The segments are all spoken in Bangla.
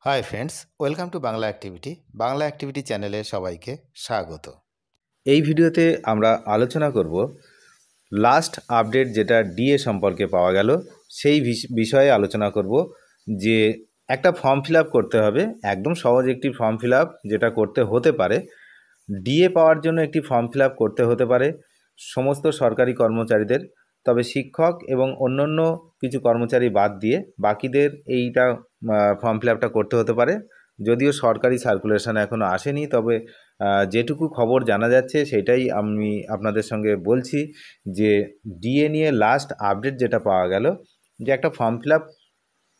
Hi friends, welcome to Bangla activity. Bangla activity চ্যানেলে সবাইকে স্বাগত। এই ভিডিওতে আমরা আলোচনা করব লাস্ট আপডেট যেটা ডিএ সম্পর্কে পাওয়া গেল সেই বিষয়ে আলোচনা করব যে একটা ফর্ম ফিল আপ করতে হবে, একদম সহজ একটি ফর্ম ফিল আপ যেটা করতে হতে পারে। ডিএ পাওয়ার জন্য একটি ফর্ম ফিল আপ করতে হতে পারে সমস্ত সরকারি কর্মচারীদের, তবে শিক্ষক এবং অন্যান্য কিছু কর্মচারী বাদ দিয়ে বাকিদের এইটা ফর্ম ফিল আপটা করতে হতে পারে। যদিও সরকারি সার্কুলেশন এখনও আসেনি, তবে যেটুকু খবর জানা যাচ্ছে সেটাই আমি আপনাদের সঙ্গে বলছি যে ডিএ নিয়ে লাস্ট আপডেট যেটা পাওয়া গেল যে একটা ফর্ম ফিল আপ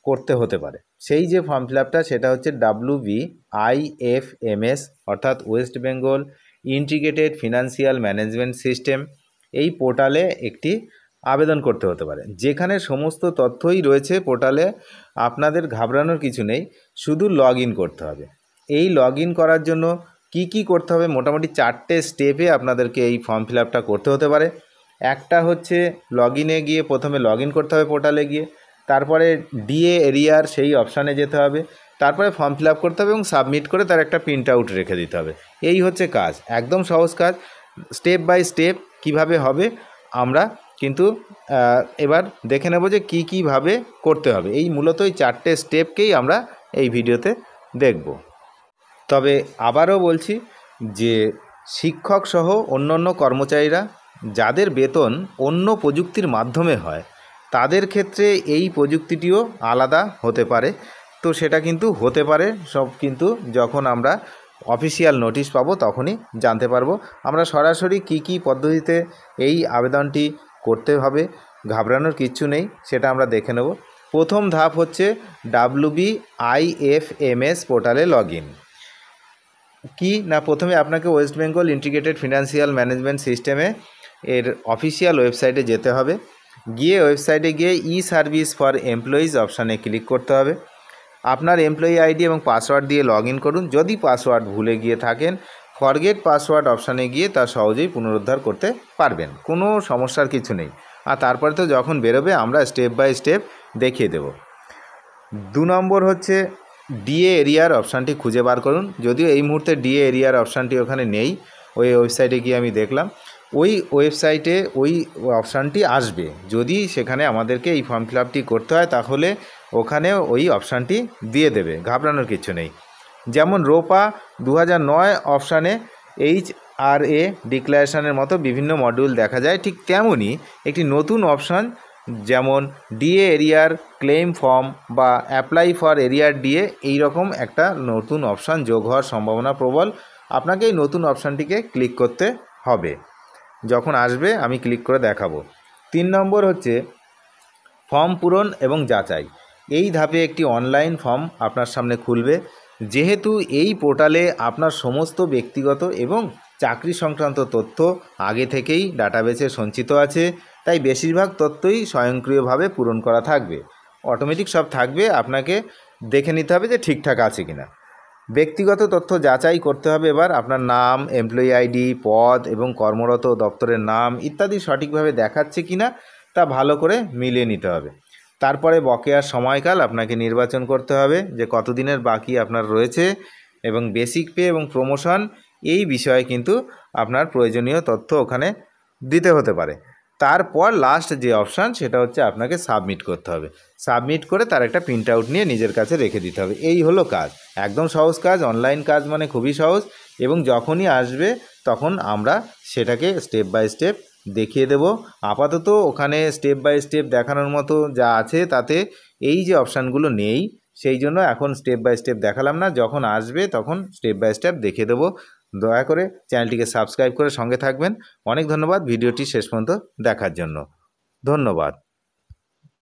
করতে হতে পারে। সেই যে ফর্ম ফিল আপটা সেটা হচ্ছে WBIFMS অর্থাৎ West Bengal integrated financial management system, এই পোর্টালে একটি আবেদন করতে হতে পারে, যেখানে সমস্ত তথ্যই রয়েছে পোর্টালে। আপনাদের ঘাবড়ানোর কিছু নেই, শুধু লগ ইন করতে হবে। এই লগ ইন করার জন্য কি করতে হবে, মোটামুটি 4টে স্টেপে আপনাদেরকে এই ফর্ম ফিল আপটা করতে হতে পারে। একটা হচ্ছে লগ ইনে গিয়ে প্রথমে লগ ইন করতে হবে পোর্টালে গিয়ে, তারপরে ডিএ এরিয়ার সেই অপশানে যেতে হবে, তারপরে ফর্ম ফিল আপ করতে হবে এবং সাবমিট করে তার একটা প্রিন্ট আউট রেখে দিতে হবে। এই হচ্ছে কাজ, একদম সহজ কাজ। স্টেপ বাই স্টেপ কিভাবে হবে আমরা কিন্তু এবার দেখে নেব যে কীভাবে করতে হবে। এই মূলত এই 4টে স্টেপকেই আমরা এই ভিডিওতে দেখব। তবে আবারও বলছি যে শিক্ষক সহ অন্যান্য কর্মচারীরা যাদের বেতন অন্য প্রযুক্তির মাধ্যমে হয় তাদের ক্ষেত্রে এই প্রযুক্তিটিও আলাদা হতে পারে। তো সেটা কিন্তু হতে পারে সব, কিন্তু যখন আমরা অফিসিয়াল নোটিশ পাবো তখনই জানতে পারবো। আমরা সরাসরি কি পদ্ধতিতে এই আবেদনটি করতে হবে, ঘাবড়ানোর কিচ্ছু নেই, সেটা আমরা দেখে নেব। প্রথম ধাপ হচ্ছে WBIFMS পোর্টালে লগ ইন। কি না, প্রথমে আপনাকে West Bengal integrated financial management সিস্টেমে এর অফিসিয়াল ওয়েবসাইটে যেতে হবে। গিয়ে ওয়েবসাইটে গিয়ে ই সার্ভিস ফর এমপ্লয়িজ অপশানে ক্লিক করতে হবে। আপনার এমপ্লয়ি আইডি এবং পাসওয়ার্ড দিয়ে লগ ইন করুন। যদি পাসওয়ার্ড ভুলে গিয়ে থাকেন, ফরগেট পাসওয়ার্ড অপশানে গিয়ে তা সহজেই পুনরুদ্ধার করতে পারবেন, কোনো সমস্যার কিছু নেই। আর তারপরে তো যখন বেরোবে আমরা স্টেপ বাই স্টেপ দেখিয়ে দেব। 2 নম্বর হচ্ছে ডিএ এরিয়ার অপশানটি খুঁজে বার করুন। যদিও এই মুহূর্তে ডিএ এরিয়ার অপশানটি ওখানে নেই, ওই ওয়েবসাইটে গিয়ে আমি দেখলাম, ওই ওয়েবসাইটে ওই অপশানটি আসবে। যদি সেখানে আমাদেরকে এই ফর্ম ফিল আপটি করতে হয় তাহলে ওখানে ওই অপশানটি দিয়ে দেবে, ঘাবড়ানোর কিছু নেই। যেমন রোপা 2009 অপশানে HRA ডিক্লারেশনের মতো বিভিন্ন মডিউল দেখা যায়, ঠিক তেমনই একটি নতুন অপশান যেমন ডিএ এরিয়ার ক্লেম ফর্ম বা অ্যাপ্লাই ফর এরিয়ার ডিএ, এইরকম একটা নতুন অপশান যোগ হওয়ার সম্ভাবনা প্রবল। আপনাকে এই নতুন অপশানটিকে ক্লিক করতে হবে। যখন আসবে আমি ক্লিক করে দেখাবো। 3 নম্বর হচ্ছে ফর্ম পূরণ এবং যাচাই। এই ধাপে একটি অনলাইন ফর্ম আপনার সামনে খুলবে। যেহেতু এই পোর্টালে আপনার সমস্ত ব্যক্তিগত এবং চাকরি সংক্রান্ত তথ্য আগে থেকেই ডাটাবেসে সঞ্চিত আছে, তাই বেশিরভাগ তথ্যই স্বয়ংক্রিয়ভাবে পূরণ করা থাকবে, অটোমেটিক সব থাকবে। আপনাকে দেখে নিতে হবে যে ঠিকঠাক আছে কিনা। ব্যক্তিগত তথ্য যাচাই করতে হবে। এবার আপনার নাম, এমপ্লয়ি আইডি, পদ এবং কর্মরত দপ্তরের নাম ইত্যাদি সঠিকভাবে দেখাচ্ছে কিনা তা ভালো করে মিলিয়ে নিতে হবে। তারপরে বকেয়ার সময়কাল আপনাকে নির্বাচন করতে হবে যে কতদিনের বাকি আপনার রয়েছে, এবং বেসিক পে এবং প্রমোশন এই বিষয়ে কিন্তু আপনার প্রয়োজনীয় তথ্য ওখানে দিতে হতে পারে। তারপর লাস্ট যে অপশান সেটা হচ্ছে আপনাকে সাবমিট করতে হবে। সাবমিট করে তার একটা প্রিন্ট আউট নিয়ে নিজের কাছে রেখে দিতে হবে। এই হলো কাজ, একদম সহজ কাজ, অনলাইন কাজ মানে খুবই সহজ। এবং যখনই আসবে তখন আমরা সেটাকে স্টেপ বাই স্টেপ দেখিয়ে দেব। আপাতত ওখানে স্টেপ বাই স্টেপ দেখানোর মতো যা আছে তাতে এই যে অপশানগুলো নেই, সেই জন্য এখন স্টেপ বাই স্টেপ দেখালাম না। যখন আসবে তখন স্টেপ বাই স্টেপ দেখিয়ে দেবো। দয়া করে চ্যানেলটিকে সাবস্ক্রাইব করে সঙ্গে থাকবেন। অনেক ধন্যবাদ ভিডিওটি শেষ পর্যন্ত দেখার জন্য। ধন্যবাদ।